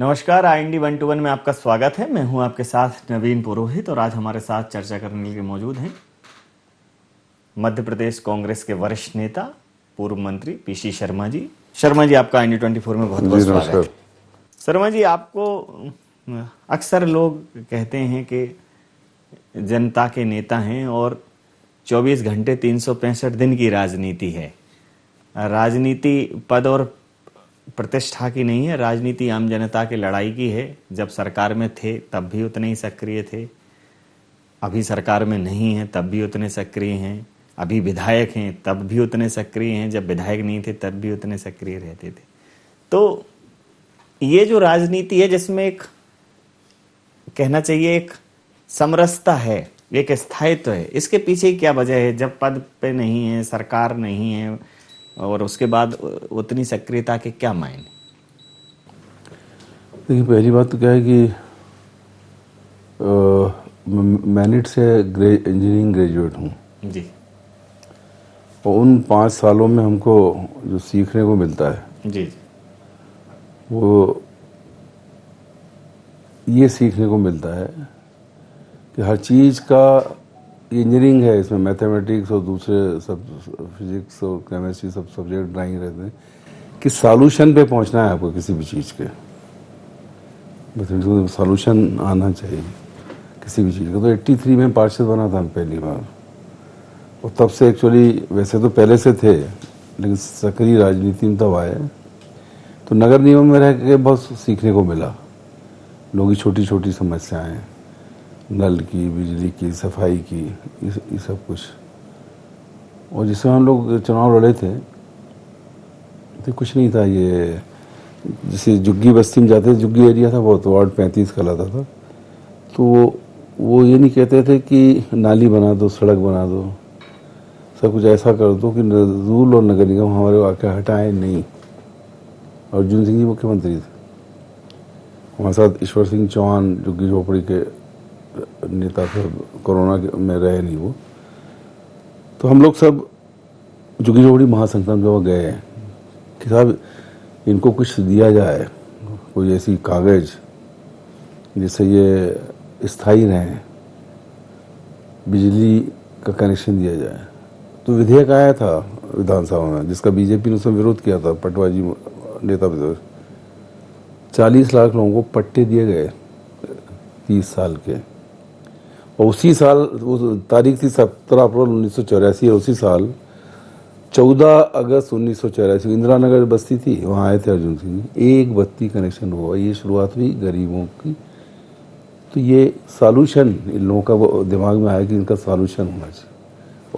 नमस्कार, IND 121 में आपका स्वागत है। मैं हूं आपके साथ नवीन पुरोहित और आज हमारे साथ चर्चा करने के लिए मौजूद हैं मध्य प्रदेश कांग्रेस के वरिष्ठ नेता पूर्व मंत्री PC शर्मा जी। शर्मा जी, आपका IND 24 में बहुत बहुत स्वागत है। शर्मा जी, आपको अक्सर लोग कहते हैं कि जनता के नेता हैं और 24 घंटे 365 दिन की राजनीति है। राजनीति पद और प्रतिष्ठा की नहीं है, राजनीति आम जनता की लड़ाई की है। जब सरकार में थे तब भी उतने ही सक्रिय थे, अभी सरकार में नहीं है तब भी उतने सक्रिय हैं, अभी विधायक हैं तब भी उतने सक्रिय हैं, जब विधायक नहीं थे तब भी उतने सक्रिय रहते थे। तो ये जो राजनीति है जिसमें एक कहना चाहिए एक समरसता है, एक स्थायित्व है, इसके पीछे क्या वजह है? जब पद पे नहीं है, सरकार नहीं है और उसके बाद उतनी सक्रियता के क्या मायने? देखिए, पहली बात तो क्या है कि मैनिट से इंजीनियरिंग ग्रेजुएट हूँ जी। और उन 5 सालों में हमको जो सीखने को मिलता है जी वो ये सीखने को मिलता है कि हर चीज़ का इंजीनियरिंग है, इसमें मैथमेटिक्स और दूसरे सब फिजिक्स और केमिस्ट्री सब सब्जेक्ट ड्राइंग रहते हैं कि सॉल्यूशन पे पहुंचना है आपको किसी भी चीज़ के, बस सॉल्यूशन आना चाहिए किसी भी चीज़ का। तो 83 में पार्षद बना था पहली बार और तब से एक्चुअली वैसे तो पहले से थे लेकिन सक्रिय राजनीति में तब आए। तो नगर निगम में रह के बहुत सीखने को मिला, लोगों की छोटी छोटी समस्याएं, नल की, बिजली की, सफाई की, ये सब कुछ। और जिसमें हम लोग चुनाव लड़े थे तो कुछ नहीं था, ये जैसे जुग्गी बस्ती में जाते थे, जुग्गी एरिया था बहुत, वार्ड 35 कहलाता था। तो वो ये नहीं कहते थे कि नाली बना दो, सड़क बना दो, सब कुछ ऐसा कर दो कि नजूल और नगर निगम हमारे आके हटाए नहीं। अर्जुन सिंह जी मुख्यमंत्री थे, हमारे साथ ईश्वर सिंह चौहान जुग्गी झोपड़ी के नेता थे, कोरोना में रहे नहीं वो। तो हम लोग सब जुग्गी झोपड़ी महासंगठन में गए कि साहब इनको कुछ दिया जाए, कोई ऐसी कागज जिससे ये स्थायी रहें, बिजली का कनेक्शन दिया जाए। तो विधेयक आया था विधानसभा में जिसका बीजेपी ने उसमें विरोध किया था, पटवाजी नेता विरोध। 40 लाख लोगों को पट्टे दिए गए 30 साल के। और उसी साल वो तारीख थी 17 अप्रैल 1984 और उसी साल 14 अगस्त 1984 इंदिरा नगर बस्ती थी, वहाँ आए थे अर्जुन सिंह, एक बत्ती कनेक्शन हुआ। ये शुरुआत हुई गरीबों की। तो ये सॉल्यूशन इन लोगों का दिमाग में आया कि इनका सॉल्यूशन होना चाहिए।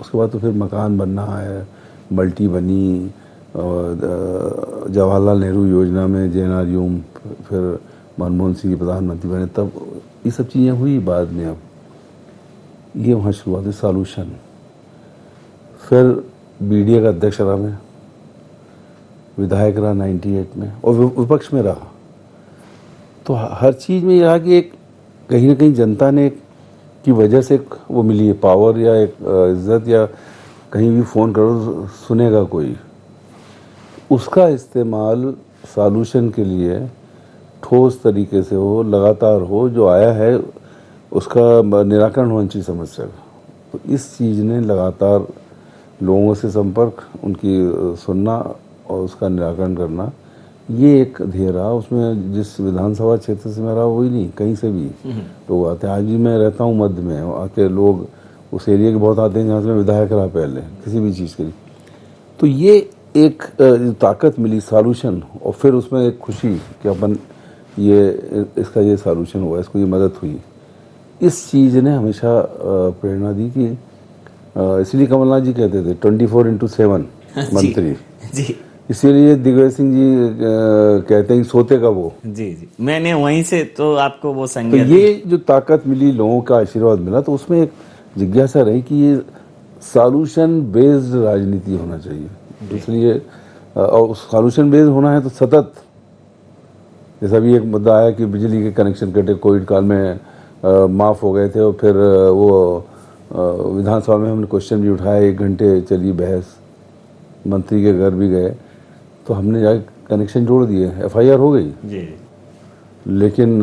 उसके बाद तो फिर मकान बनना है, मल्टी बनी, जवाहरलाल नेहरू योजना में जेएनआरयूम, फिर मनमोहन सिंह प्रधानमंत्री बने तब ये सब चीज़ें हुई बाद में। अब ये वहाँ शुरुआत है सॉल्यूशन। फिर BDA का अध्यक्ष रहा मैं, विधायक रहा 98 में और विपक्ष में रहा। तो हर चीज़ में यह रहा कि एक कहीं ना कहीं जनता ने की वजह से वो मिली है पावर या एक इज्जत, या कहीं भी फ़ोन करो सुनेगा कोई, उसका इस्तेमाल सॉल्यूशन के लिए ठोस तरीके से हो, लगातार हो, जो आया है उसका निराकरण होना चाहिए समस्या का। तो इस चीज़ ने लगातार लोगों से संपर्क, उनकी सुनना और उसका निराकरण करना, ये एक ध्येय रहा। उसमें जिस विधानसभा क्षेत्र से मैं रहा वही नहीं, कहीं से भी लोग आते हैं। आज भी मैं रहता हूँ मध्य में, आके लोग उस एरिया के बहुत आते हैं जहाँ से मैं विधायक रहा पहले किसी भी चीज़ के लिए। तो ये एक ताकत मिली सॉल्यूशन, और फिर उसमें एक खुशी कि अपन ये इसका ये सॉल्यूशन हुआ, इसको ये मदद हुई। इस चीज़ ने हमेशा प्रेरणा दी कि इसलिए कमलनाथ जी कहते थे 24/7 मंत्री जी। इसीलिए दिग्विजय सिंह जी कहते हैं सोते का वो। जी जी, मैंने वहीं से तो आपको वो तो संज्ञा ये जो ताकत मिली, लोगों का आशीर्वाद मिला, तो उसमें एक जिज्ञासा रही कि ये सॉल्यूशन बेस्ड राजनीति होना चाहिए। इसलिए और सॉल्यूशन बेस्ड होना है तो सतत, जैसा भी एक मुद्दा आया कि बिजली के कनेक्शन कटे कोविड काल में माफ़ हो गए थे और फिर वो विधानसभा में हमने क्वेश्चन भी उठाया, 1 घंटे चली बहस, मंत्री के घर भी गए, तो हमने जाके कनेक्शन जोड़ दिए, FIR हो गई। जी। लेकिन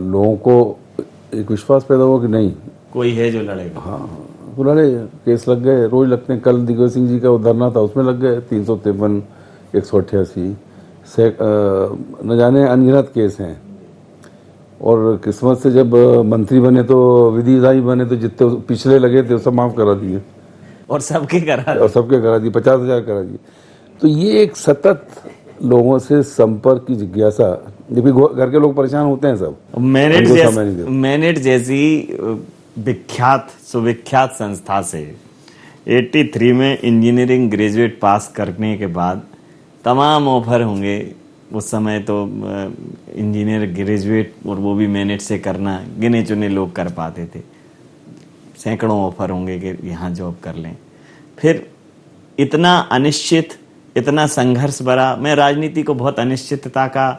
लोगों को एक विश्वास पैदा हुआ कि नहीं, कोई है जो लड़ेगा। हाँ वो लड़े, केस लग गए, रोज लगते हैं। कल दिग्विजय सिंह जी का वो धरना था, उसमें लग गए 353, 188 से न जाने अनगिनत केस हैं। और किस्मत से जब मंत्री बने तो विधिदाई बने तो जितने पिछले लगे थे वो सब माफ करा दिए, और सबके करा और सबके करा दिए, 50,000 करा दिए। तो ये एक सतत लोगों से संपर्क की जिज्ञासा, जब भी घर के लोग परेशान होते हैं सब, मैनेट जैसी विख्यात सुविख्यात संस्था से 83 में इंजीनियरिंग ग्रेजुएट पास करने के बाद तमाम ऑफर होंगे। उस समय तो इंजीनियर ग्रेजुएट और वो भी मैनेट से करना गिने चुने लोग कर पाते थे। सैकड़ों ऑफर होंगे कि यहाँ जॉब कर लें। फिर इतना अनिश्चित, इतना संघर्ष भरा, मैं राजनीति को बहुत अनिश्चितता का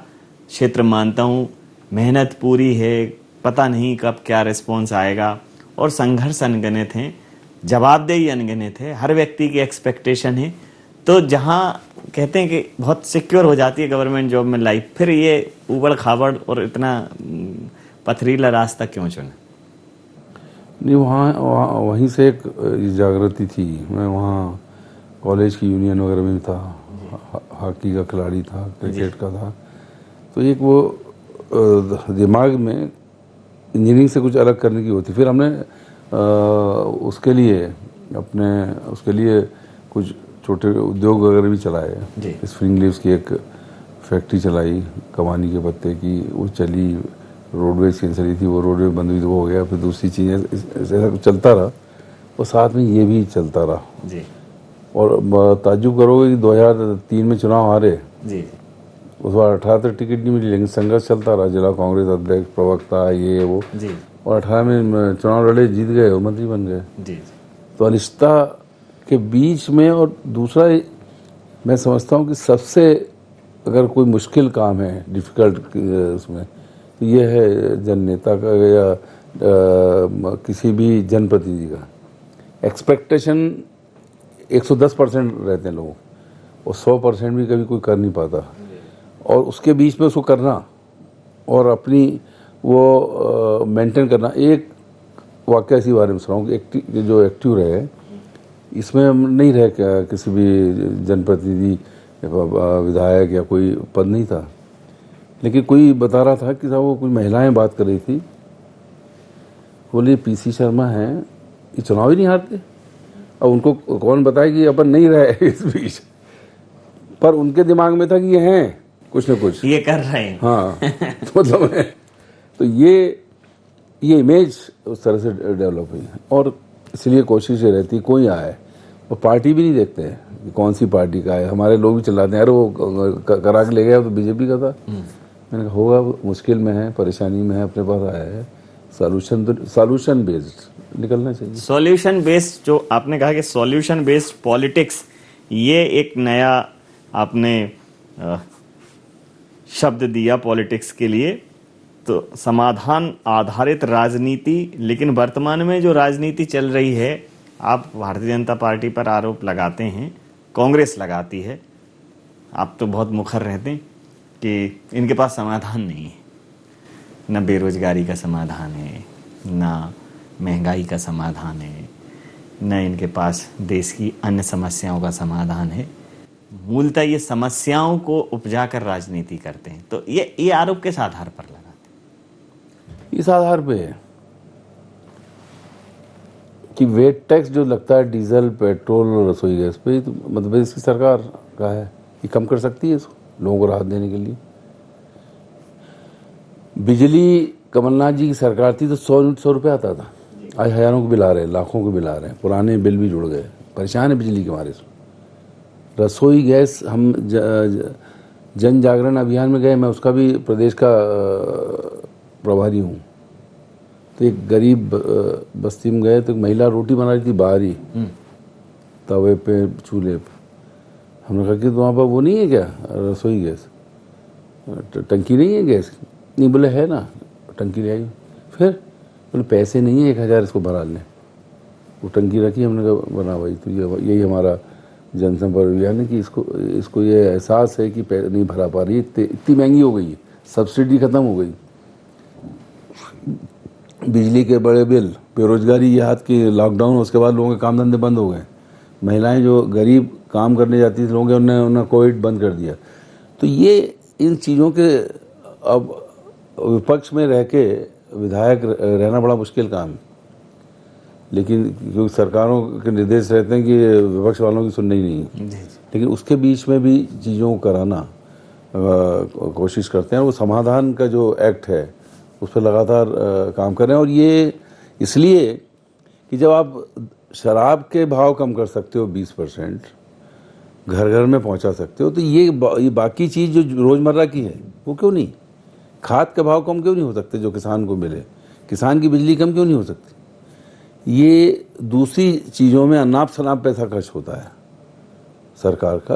क्षेत्र मानता हूँ। मेहनत पूरी है, पता नहीं कब क्या रिस्पॉन्स आएगा, और संघर्ष अनगिनत हैं, जवाबदेही अनगिनत है, हर व्यक्ति की एक्सपेक्टेशन है। तो जहाँ कहते हैं कि बहुत सिक्योर हो जाती है गवर्नमेंट जॉब में लाइफ, फिर ये उबड़ खाबड़ और इतना पथरीला रास्ता क्यों चुना? नहीं, वहाँ वहीं से एक जागृति थी। मैं वहाँ कॉलेज की यूनियन वगैरह में था, हॉकी का खिलाड़ी था, क्रिकेट का था। तो एक वो दिमाग में इंजीनियरिंग से कुछ अलग करने की होती। फिर हमने उसके लिए कुछ छोटे उद्योग वगैरह भी चलाए। स्प्रिंग लीव्स की एक फैक्ट्री चलाई, कमानी के पत्ते की, वो चली। रोडवेज की चली थी, वो रोडवे बंद हुई तो वो हो गया। फिर दूसरी चीज़ें ऐसा कुछ चलता रहा, और साथ में ये भी चलता रहा जी। और ताज्जुब करोगे कि 2003 में चुनाव हारे जी। उस बार 18 तक टिकट नहीं मिली, लेकिन संघर्ष चलता रहा। जिला कांग्रेस अध्यक्ष, प्रवक्ता, ये वो जी। और 18 में चुनाव लड़े, जीत गए और मंत्री बन गए जी। तो अनिश्चितता के बीच में, और दूसरा मैं समझता हूँ कि सबसे अगर कोई मुश्किल काम है, डिफ़िकल्ट उसमें, तो ये है जननेता का या किसी भी जनप्रतिनिधि का। एक्सपेक्टेशन 110% रहते हैं लोगों, और 100% भी कभी कोई कर नहीं पाता। और उसके बीच में उसको करना और अपनी वो मेंटेन करना। एक वाक़या इसी बारे में सुनाऊँ कि जो एक्टिव रहे, इसमें नहीं रहे किसी भी जनप्रतिनिधि, विधायक या कोई पद नहीं था, लेकिन कोई बता रहा था कि साहब वो कुछ महिलाएं बात कर रही थी, बोले पीसी शर्मा हैं, ये चुनाव ही नहीं हारते। अब उनको कौन बताए कि अपन नहीं रहे इस बीच, पर उनके दिमाग में था कि ये हैं कुछ न कुछ, ये कर रहे हैं। हाँ तो मतलब तो ये इमेज उस तरह से डेवलप हुई है। और इसलिए कोशिश ये रहती कोई आए, और पार्टी भी नहीं देखते हैं कि कौन सी पार्टी का है। हमारे लोग भी चिल्लाते हैं, अरे वो करा के ले गया तो बीजेपी का था। मैंने कहा होगा, मुश्किल में है, परेशानी में है, अपने पास आया है, सॉल्यूशन बेस्ड निकलना चाहिए। सॉल्यूशन बेस्ड, जो आपने कहा कि सॉल्यूशन बेस्ड पॉलिटिक्स, ये एक नया आपने शब्द दिया पॉलिटिक्स के लिए। तो समाधान आधारित राजनीति, लेकिन वर्तमान में जो राजनीति चल रही है, आप भारतीय जनता पार्टी पर आरोप लगाते हैं, कांग्रेस लगाती है, आप तो बहुत मुखर रहते हैं कि इनके पास समाधान नहीं है। न बेरोजगारी का समाधान है, न महंगाई का समाधान है, न इनके पास देश की अन्य समस्याओं का समाधान है। मूलतः ये समस्याओं को उपजा कर राजनीति करते हैं। तो ये आरोप किस आधार पर लगाते हैं? इस आधार पे कि वेट टैक्स जो लगता है डीजल, पेट्रोल और रसोई गैस पे, तो मध्य प्रदेश की सरकार का है, ये कम कर सकती है इसको, लोगों को राहत देने के लिए। बिजली कमलनाथ जी की सरकार थी तो 100 रुपये आता था, आज हजारों को बिल आ रहे हैं, लाखों को बिल आ रहे हैं, पुराने बिल भी जुड़ गए, परेशान है बिजली के मारे से। रसोई गैस, हम जन जागरण अभियान में गए, मैं उसका भी प्रदेश का प्रभारी हूँ। तो एक गरीब बस्ती में गए तो महिला रोटी बना रही थी बाहर ही, तवे पे, चूल्हे पे। हमने कहा कि तो वहाँ पर वो नहीं है क्या रसोई गैस, टंकी नहीं है गैस? नहीं, बोले है ना, टंकी ले आई। फिर बोले पैसे नहीं है, 1000 इसको भरा लें। वो टंकी रखी, हमने कहा बना भाई। तो यही हमारा जनसंपर्क अभियान है कि इसको ये एहसास है कि नहीं भरा पा रही, इतनी महंगी हो गई है। सब्सिडी खत्म हो गई, बिजली के बड़े बिल, बेरोजगारी, ये हाथ की लॉकडाउन, उसके बाद लोगों के काम धंधे बंद हो गए। महिलाएं जो गरीब काम करने जाती थी, लोगों के उन्होंने कोविड बंद कर दिया। तो ये इन चीज़ों के अब विपक्ष में रह के विधायक रहना बड़ा मुश्किल काम है, लेकिन क्योंकि सरकारों के निर्देश रहते हैं कि विपक्ष वालों की सुननी नहीं है, लेकिन उसके बीच में भी चीज़ों को कराना कोशिश करते हैं। वो समाधान का जो एक्ट है उस पर लगातार काम कर रहे हैं। और ये इसलिए कि जब आप शराब के भाव कम कर सकते हो 20%, घर घर में पहुंचा सकते हो, तो ये बाकी चीज़ जो रोज़मर्रा की है वो क्यों नहीं? खाद के भाव कम क्यों नहीं हो सकते जो किसान को मिले? किसान की बिजली कम क्यों नहीं हो सकती? ये दूसरी चीज़ों में अनाप शनाप पैसा खर्च होता है सरकार का,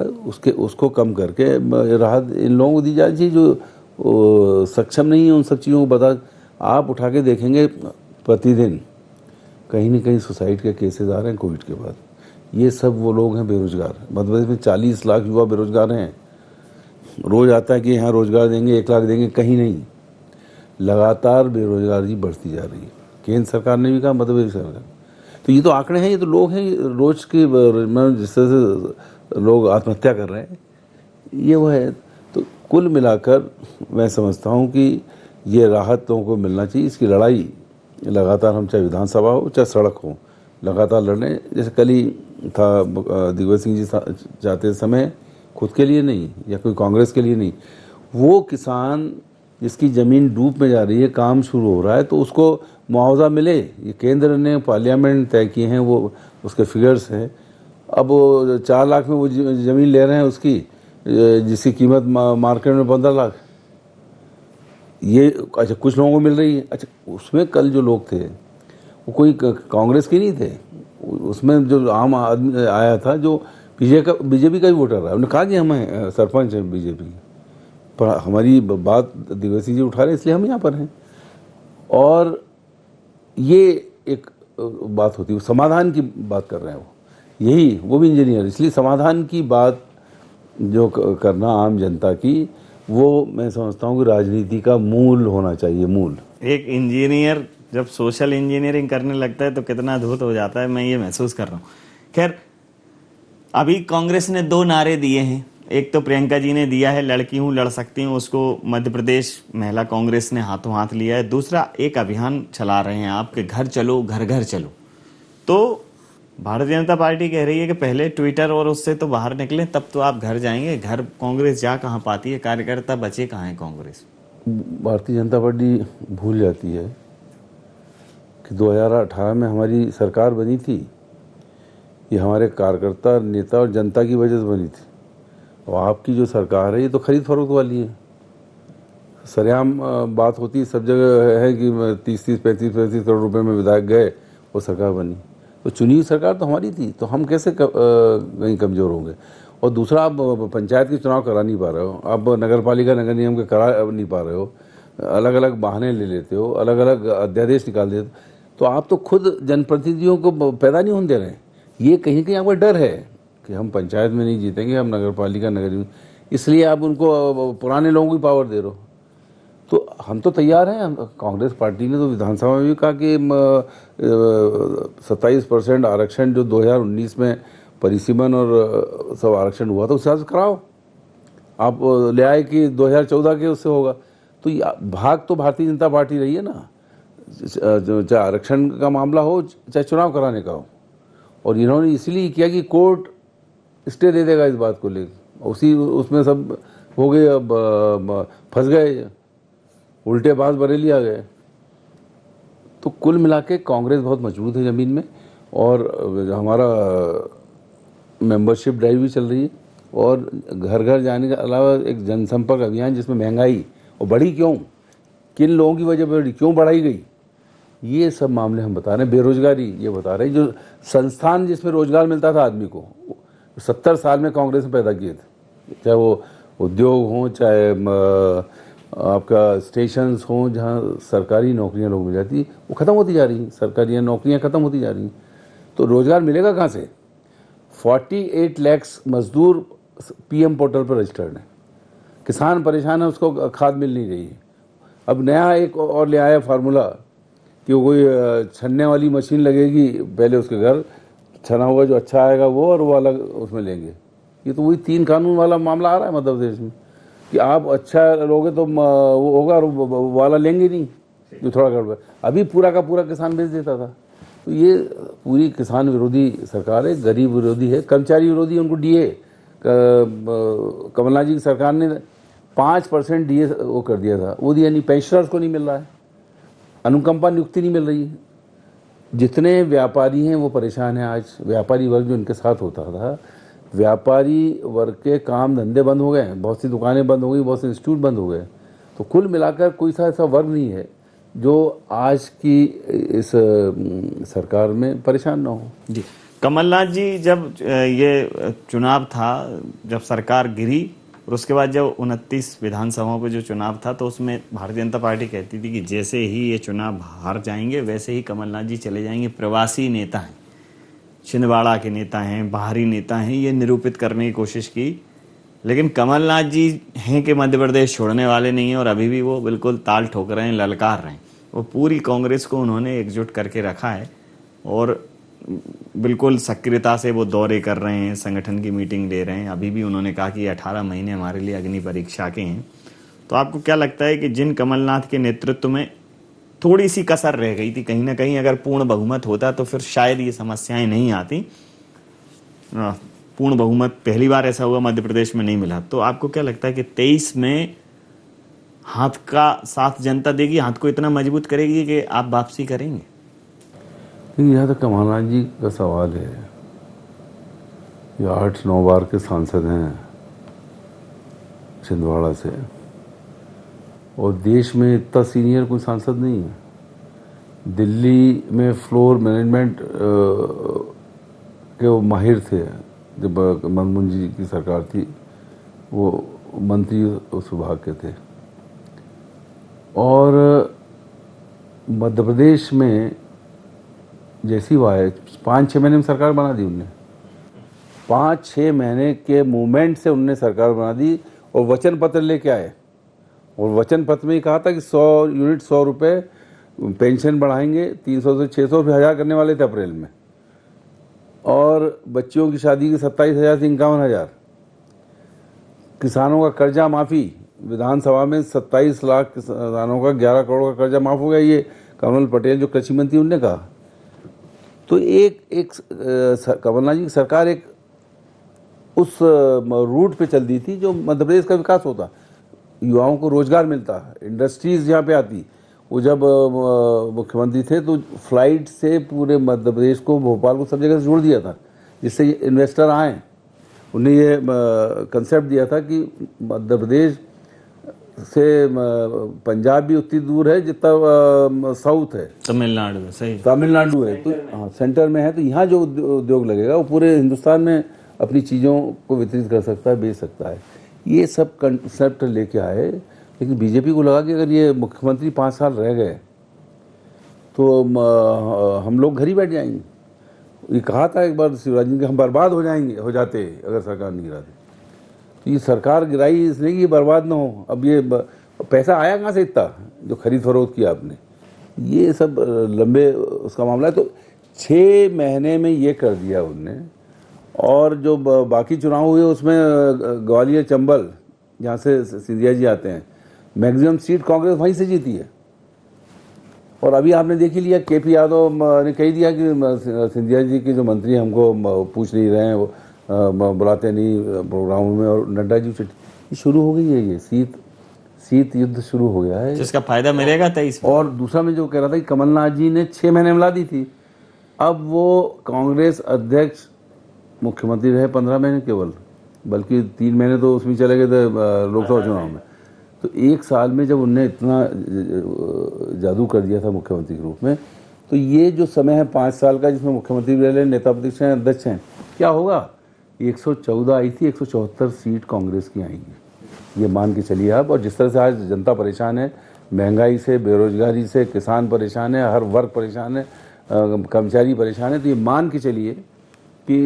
उसको कम करके राहत इन लोगों को दी जाए चाहिए जो सक्षम नहीं है उन सब चीज़ों को बता। आप उठा के देखेंगे प्रतिदिन कहीं न कहीं सुसाइड के केसेस आ रहे हैं कोविड के बाद। ये सब वो लोग हैं बेरोजगार। मध्य प्रदेश में 40 लाख युवा बेरोजगार हैं। रोज आता है कि यहाँ रोजगार देंगे, 1 लाख देंगे, कहीं नहीं। लगातार बेरोजगारी बढ़ती जा रही है। केंद्र सरकार ने भी कहा, मध्य प्रदेश सरकार। तो ये तो आंकड़े हैं, ये तो लोग हैं, रोज के जिस तरह से लोग आत्महत्या कर रहे हैं, ये वो है। तो कुल मिलाकर मैं समझता हूँ कि ये राहत लोगों को मिलना चाहिए। इसकी लड़ाई लगातार हम, चाहे विधानसभा हो चाहे सड़क हो, लगातार लड़ने। जैसे कल ही था दिग्विजय सिंह जी जाते समय खुद के लिए नहीं या कोई कांग्रेस के लिए नहीं, वो किसान जिसकी ज़मीन डूब में जा रही है, काम शुरू हो रहा है, तो उसको मुआवजा मिले। ये केंद्र ने, पार्लियामेंट तय किए हैं, वो उसके फिगर्स हैं। अब वो 4 लाख में वो ज़मीन ले रहे हैं उसकी, जिसकी कीमत मार्केट में 15 लाख। ये अच्छा कुछ लोगों को मिल रही है। अच्छा, उसमें कल जो लोग थे वो कोई कांग्रेस के नहीं थे, उसमें जो आम आदमी आया था जो बीजेपी का ही वोटर रहा। उन्होंने कहा कि हम सरपंच हैं बीजेपी, पर हमारी बात दिग्विजय सिंह जी उठा रहे हैं, इसलिए हम यहाँ पर हैं। और ये एक बात होती है, समाधान की बात कर रहे हैं यही, वो भी इंजीनियर, इसलिए समाधान की बात जो करना आम जनता की, वो मैं समझता हूँ कि राजनीति का मूल होना चाहिए। मूल एक इंजीनियर जब सोशल इंजीनियरिंग करने लगता है तो कितना अद्भुत हो जाता है, मैं ये महसूस कर रहा हूँ। खैर, अभी कांग्रेस ने 2 नारे दिए हैं। एक तो प्रियंका जी ने दिया है, लड़की हूँ लड़ सकती हूँ, उसको मध्य प्रदेश महिला कांग्रेस ने हाथों हाथ लिया है। दूसरा एक अभियान चला रहे हैं आपके घर चलो घर घर चलो। तो भारतीय जनता पार्टी कह रही है कि पहले ट्विटर और उससे तो बाहर निकले, तब तो आप घर जाएंगे। घर कांग्रेस जा कहाँ पाती है, कार्यकर्ता बचे कहाँ हैं कांग्रेस? भारतीय जनता पार्टी भूल जाती है कि 2018 में हमारी सरकार बनी थी, ये हमारे कार्यकर्ता, नेता और जनता की वजह से बनी थी। और आपकी जो सरकार है ये तो खरीद फरोख्त वाली है। सरेआम बात होती सब जगह है कि 30-30, 35-35 करोड़ रुपए में विधायक गए, वो सरकार बनी। तो चुनी हुई सरकार तो हमारी थी, तो हम कैसे कहीं कमज़ोर होंगे? और दूसरा, आप पंचायत के चुनाव करा नहीं पा रहे हो, आप नगर पालिका नगर निगम के करा नहीं पा रहे हो, अलग अलग बहाने ले लेते हो, अलग अलग अध्यादेश निकाल देते हो, तो आप तो खुद जनप्रतिनिधियों को पैदा नहीं होने दे रहे हैं। ये कहीं कहीं आपका डर है कि हम पंचायत में नहीं जीतेंगे, हम नगर पालिका नगर निगम, इसलिए आप उनको पुराने लोगों की पावर दे रहे हो। तो हम तो तैयार हैं। कांग्रेस पार्टी ने तो विधानसभा में भी कहा कि 27% आरक्षण जो 2019 में परिसीमन और सब आरक्षण हुआ था उससे आज कराओ। आप ले आए कि 2014 के उससे होगा। तो भाग तो भारतीय जनता पार्टी रही है ना, चाहे आरक्षण का मामला हो चाहे चुनाव कराने का हो। और इन्होंने इसलिए किया कि कोर्ट स्टे दे देगा इस बात को लेकर, उसमें सब हो गए, अब फंस गए, उल्टे बात बरेली आ गए। तो कुल मिला के कांग्रेस बहुत मजबूत है ज़मीन में। और हमारा मेंबरशिप ड्राइव भी चल रही है, और घर घर जाने के अलावा एक जनसंपर्क अभियान जिसमें महंगाई और बढ़ी क्यों, किन लोगों की वजह बढ़ी, क्यों बढ़ाई गई, ये सब मामले हम बता रहे हैं। बेरोजगारी ये बता रहे हैं। जो संस्थान जिसमें रोजगार मिलता था आदमी को, 70 साल में कांग्रेस ने पैदा किए थे, चाहे वो उद्योग हों, चाहे आपका स्टेशंस हों, जहाँ सरकारी नौकरियां लोग मिल जाती, वो ख़त्म होती जा रही, सरकारी नौकरियां ख़त्म होती जा रही। तो रोज़गार मिलेगा कहाँ से? 48 लाख मजदूर पीएम पोर्टल पर रजिस्टर्ड हैं। किसान परेशान है, उसको खाद मिल नहीं रही है। अब नया एक और ले आया फार्मूला कि वो कोई छनने वाली मशीन लगेगी, पहले उसके घर छना हुआ जो अच्छा आएगा वो, और वो अलग उसमें लेंगे। ये तो वही 3 कानून वाला मामला आ रहा है मध्य प्रदेश में कि आप अच्छा लोगे तो वो होगा, और वो वाला लेंगे नहीं जो थोड़ा गड़बड़। अभी पूरा का पूरा किसान बेच देता था। तो ये पूरी किसान विरोधी सरकार है, गरीब विरोधी है, कर्मचारी विरोधी। उनको डीए कमलनाथ जी की सरकार ने 5% डीए वो कर दिया था, वो दिया नहीं। पेंशनर्स को नहीं मिल रहा है, अनुकंपा नियुक्ति नहीं मिल रही है। जितने व्यापारी हैं वो परेशान हैं आज। व्यापारी वर्ग जो इनके साथ होता था, व्यापारी वर्ग के काम धंधे बंद हो गए, बहुत सी दुकानें बंद हो गई, बहुत से इंस्टीट्यूट बंद हो गए। तो कुल मिलाकर कोई सा ऐसा वर्ग नहीं है जो आज की इस सरकार में परेशान ना हो। जी, कमलनाथ जी जब ये चुनाव था, जब सरकार गिरी और उसके बाद जब 29 विधानसभाओं पे जो चुनाव था, तो उसमें भारतीय जनता पार्टी कहती थी कि जैसे ही ये चुनाव हार जाएंगे वैसे ही कमलनाथ जी चले जाएंगे। प्रवासी नेता हैं, छिंदवाड़ा के नेता हैं, बाहरी नेता हैं, ये निरूपित करने की कोशिश की। लेकिन कमलनाथ जी हैं कि मध्य प्रदेश छोड़ने वाले नहीं हैं, और अभी भी वो बिल्कुल ताल ठोक रहे हैं, ललकार रहे हैं। वो पूरी कांग्रेस को उन्होंने एकजुट करके रखा है और बिल्कुल सक्रियता से वो दौरे कर रहे हैं, संगठन की मीटिंग ले रहे हैं। अभी भी उन्होंने कहा कि 18 महीने हमारे लिए अग्नि परीक्षा के हैं। तो आपको क्या लगता है कि जिन कमलनाथ के नेतृत्व में थोड़ी सी कसर रह गई थी, कहीं ना कहीं अगर पूर्ण बहुमत होता तो फिर शायद ये समस्याएं नहीं आती। पूर्ण बहुमत पहली बार ऐसा हुआ मध्य प्रदेश में नहीं मिला। तो आपको क्या लगता है कि 23 में हाथ का साथ जनता देगी, हाथ को इतना मजबूत करेगी कि आप वापसी करेंगे? यह तो कमलनाथ जी का सवाल है। ये 8-9 बार के सांसद हैं छिंदवाड़ा से, और देश में इतना सीनियर कोई सांसद नहीं है। दिल्ली में फ्लोर मैनेजमेंट के वो माहिर थे। जब मनमोहन जी की सरकार थी, वो मंत्री उस विभाग के थे। और मध्य प्रदेश में जैसी वो आए, 5-6 महीने में सरकार बना दी उनने। 5-6 महीने के मूवमेंट से उनने सरकार बना दी, और वचन पत्र लेके आए। और वचन पत्र में ही कहा था कि 100 यूनिट 100 रुपये पेंशन बढ़ाएंगे, 300 से 600 रुपये 1000 करने वाले थे अप्रैल में। और बच्चियों की शादी की 27,000 से 51,000। किसानों का कर्जा माफ़ी, विधानसभा में 27 लाख किसानों का 11 करोड़ का कर्जा माफ़ हो गया। ये कमल पटेल जो कृषि मंत्री उनने कहा। तो एक कमलनाथ जी की सरकार एक उस रूट पे चल दी थी जो मध्य प्रदेश का विकास होता, युवाओं को रोजगार मिलता, इंडस्ट्रीज यहाँ पे आती। वो जब मुख्यमंत्री थे तो फ्लाइट से पूरे मध्य प्रदेश को, भोपाल को, सब जगह से जोड़ दिया था, जिससे इन्वेस्टर आए। उन्हें ये कंसेप्ट दिया था कि मध्य प्रदेश से पंजाब भी उतनी दूर है जितना साउथ है, तमिलनाडु है। सही, तमिलनाडु है। तो हाँ, सेंटर में है। तो यहाँ जो उद्योग लगेगा वो पूरे हिंदुस्तान में अपनी चीज़ों को वितरित कर सकता है, बेच सकता है। ये सब कंसेप्ट लेके आए। लेकिन बीजेपी को लगा कि अगर ये मुख्यमंत्री 5 साल रह गए तो हम लोग घर ही बैठ जाएंगे। ये कहा था एक बार शिवराज जी कि हम बर्बाद हो जाते अगर सरकार नहीं गिराती। तो ये सरकार गिराई इसलिए कि ये बर्बाद ना हो। अब ये पैसा आया कहाँ से इतना जो खरीद फरोख्त किया आपने? ये सब लंबे उसका मामला है। तो 6 महीने में ये कर दिया उनने। और जो बाकी चुनाव हुए उसमें ग्वालियर, चंबल, जहाँ से सिंधिया जी आते हैं, मैक्सिमम सीट कांग्रेस वहीं से जीती है। और अभी आपने देख ही लिया, केपी यादव ने कह दिया कि सिंधिया जी के जो मंत्री हमको पूछ नहीं रहे हैं, वो बुलाते नहीं प्रोग्रामों में। और नड्डा जी शुरू हो गई है, ये शीत युद्ध शुरू हो गया है, जिसका फायदा मिलेगा 23 में। और दूसरा में जो कह रहा था कि कमलनाथ जी ने 6 महीने में ला दी थी। अब वो कांग्रेस अध्यक्ष मुख्यमंत्री रहे 15 महीने केवल, बल्कि 3 महीने तो उसमें चले गए थे लोकसभा चुनाव में। तो 1 साल में जब उनने इतना जादू कर दिया था मुख्यमंत्री के रूप में, तो ये जो समय है 5 साल का, जिसमें मुख्यमंत्री भी रहे, नेता प्रतिपक्ष हैं, अध्यक्ष हैं, क्या होगा? 114 आई थी, 174 सीट कांग्रेस की आएंगी, ये मान के चलिए आप। और जिस तरह से आज जनता परेशान है, महंगाई से, बेरोजगारी से, किसान परेशान है, हर वर्ग परेशान है, कर्मचारी परेशान है, तो ये मान के चलिए कि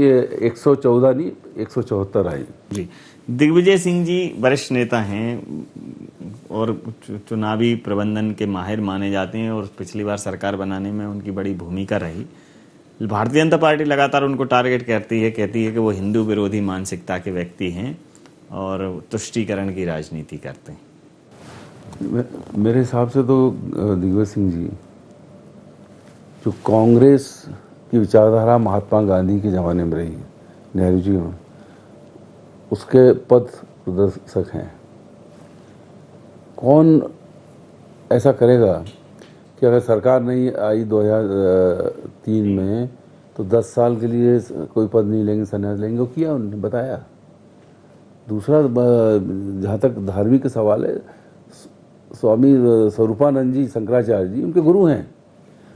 114 नहीं 174 आएगी। जी। दिग्विजय सिंह जी वरिष्ठ नेता हैं और चुनावी प्रबंधन के माहिर माने जाते हैं और पिछली बार सरकार बनाने में उनकी बड़ी भूमिका रही। भारतीय जनता पार्टी लगातार उनको टारगेट कहती है कि वो हिंदू विरोधी मानसिकता के व्यक्ति हैं और तुष्टीकरण की राजनीति करते हैं। मेरे हिसाब से तो दिग्विजय सिंह जी जो कांग्रेस की विचारधारा महात्मा गांधी के ज़माने में रही, नेहरू जी में, उसके पथ प्रदर्शक हैं। कौन ऐसा करेगा कि अगर सरकार नहीं आई 2003 में तो 10 साल के लिए कोई पद नहीं लेंगे, संन्यास लेंगे? वो किया, उन्होंने बताया। दूसरा, जहाँ तक धार्मिक सवाल है, स्वामी स्वरूपानंद जी शंकराचार्य जी उनके गुरु हैं।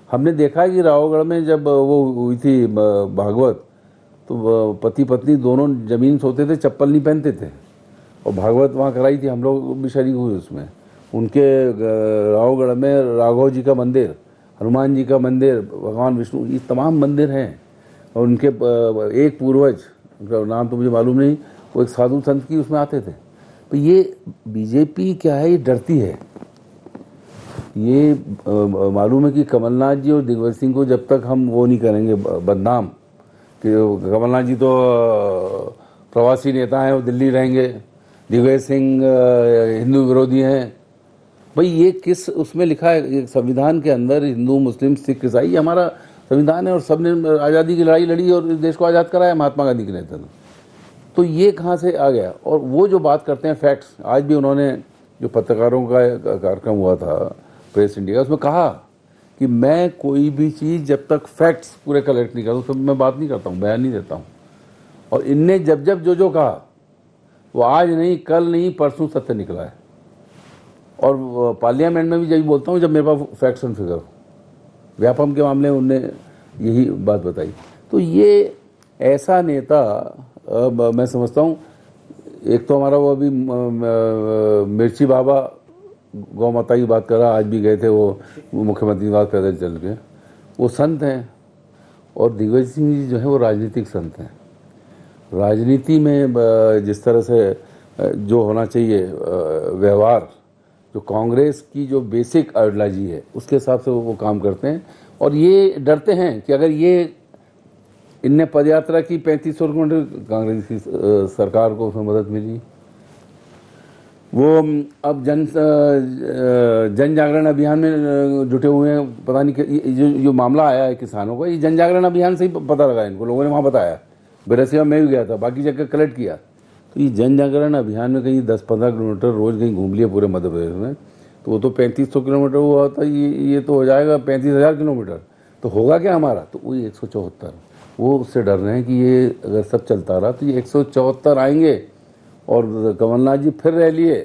हमने देखा है कि रावगढ़ में जब वो हुई थी भागवत, तो पति पत्नी दोनों जमीन सोते थे, चप्पल नहीं पहनते थे, और भागवत वहाँ कराई थी, हम लोग भी शरीक हुए उसमें। उनके रावगढ़ में राघव जी का मंदिर, हनुमान जी का मंदिर, भगवान विष्णु, ये तमाम मंदिर हैं। और उनके एक पूर्वज, उनका नाम तो मुझे मालूम नहीं, वो एक साधु संत की उसमें आते थे। तो ये बीजेपी क्या है, ये डरती है। ये मालूम है कि कमलनाथ जी और दिग्विजय सिंह को जब तक हम वो नहीं करेंगे बदनाम कि कमलनाथ जी तो प्रवासी नेता हैं, वो दिल्ली रहेंगे, दिग्विजय सिंह हिंदू विरोधी हैं। भाई ये किस उसमें लिखा है? संविधान के अंदर हिंदू मुस्लिम सिख ईसाई हमारा संविधान है, और सबने आज़ादी की लड़ाई लड़ी और देश को आज़ाद कराया महात्मा गांधी के नेतृत्व। तो ये कहाँ से आ गया? और वो जो बात करते हैं फैक्ट्स, आज भी उन्होंने जो पत्रकारों का कार्यक्रम हुआ था प्रेस इंडिया, उसमें कहा कि मैं कोई भी चीज़ जब तक फैक्ट्स पूरे कलेक्ट नहीं करता तो मैं बात नहीं करता हूँ, बयान नहीं देता हूँ। और इनने जब जब जो कहा वो आज नहीं, कल नहीं, परसों सत्य निकला है। और पार्लियामेंट में भी जब बोलता हूँ जब मेरे पास फैक्ट्स एंड फिगर, व्यापम के मामले में उनने यही बात बताई। तो ये ऐसा नेता मैं समझता हूँ, एक तो हमारा वो अभी मिर्ची बाबा गौ माता की बात कर रहा, आज भी गए थे वो मुख्यमंत्री की बात पैदल चल के, वो संत हैं। और दिग्विजय सिंह जी जो है वो राजनीतिक संत हैं। राजनीति में जिस तरह से जो होना चाहिए व्यवहार, जो कांग्रेस की जो बेसिक आइडियोलॉजी है उसके हिसाब से वो काम करते हैं। और ये डरते हैं कि अगर ये इनने पदयात्रा की 3500 किलोमीटर, कांग्रेस की सरकार को उसमें मदद मिली। वो अब जन जागरण अभियान में जुटे हुए हैं। पता नहीं जो मामला आया है किसानों का, ये जन जागरण अभियान से ही पता लगा इनको, लोगों ने वहाँ बताया। बिरसिया में भी गया था, बाकी जगह कलेक्ट किया। तो ये जन जागरण अभियान में कहीं 10-15 किलोमीटर रोज़ कहीं घूम लिया पूरे मध्य प्रदेश में, तो वो तो 3500 किलोमीटर हुआ था, ये तो हो जाएगा 35,000 किलोमीटर। तो होगा क्या हमारा? तो वही 174। वो उससे डर रहे हैं कि ये अगर सब चलता रहा तो ये 174 आएंगे और कमलनाथ जी फिर रह लिए।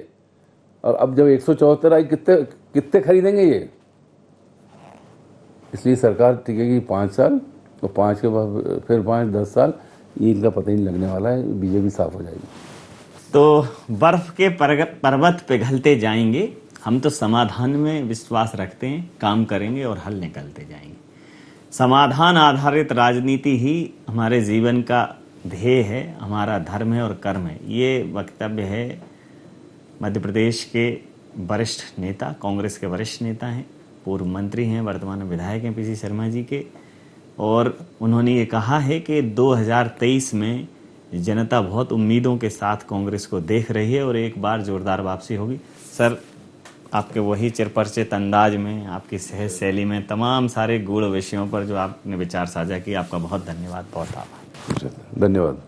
और अब जब 174 आई, कितने खरीदेंगे ये? इसलिए सरकार टिकेगी 5 साल, और 5 के बाद फिर 5-10 साल, ये इनका पता ही नहीं लगने वाला है, बीजेपी साफ हो जाएगी। तो बर्फ के पर्वत पिघलते जाएंगे, हम तो समाधान में विश्वास रखते हैं, काम करेंगे और हल निकलते जाएंगे। समाधान आधारित राजनीति ही हमारे जीवन का ध्येय है, हमारा धर्म है और कर्म है। ये वक्तव्य है मध्य प्रदेश के वरिष्ठ नेता, कांग्रेस के वरिष्ठ नेता हैं, पूर्व मंत्री हैं, वर्तमान विधायक हैं पीसी शर्मा जी के। और उन्होंने ये कहा है कि 2023 में जनता बहुत उम्मीदों के साथ कांग्रेस को देख रही है और एक बार जोरदार वापसी होगी। सर, आपके वही चिरपरिचित अंदाज में, आपकी सहज शैली में, तमाम सारे गूढ़ विषयों पर जो आपने विचार साझा किए, आपका बहुत धन्यवाद, बहुत आभार। धन्यवाद।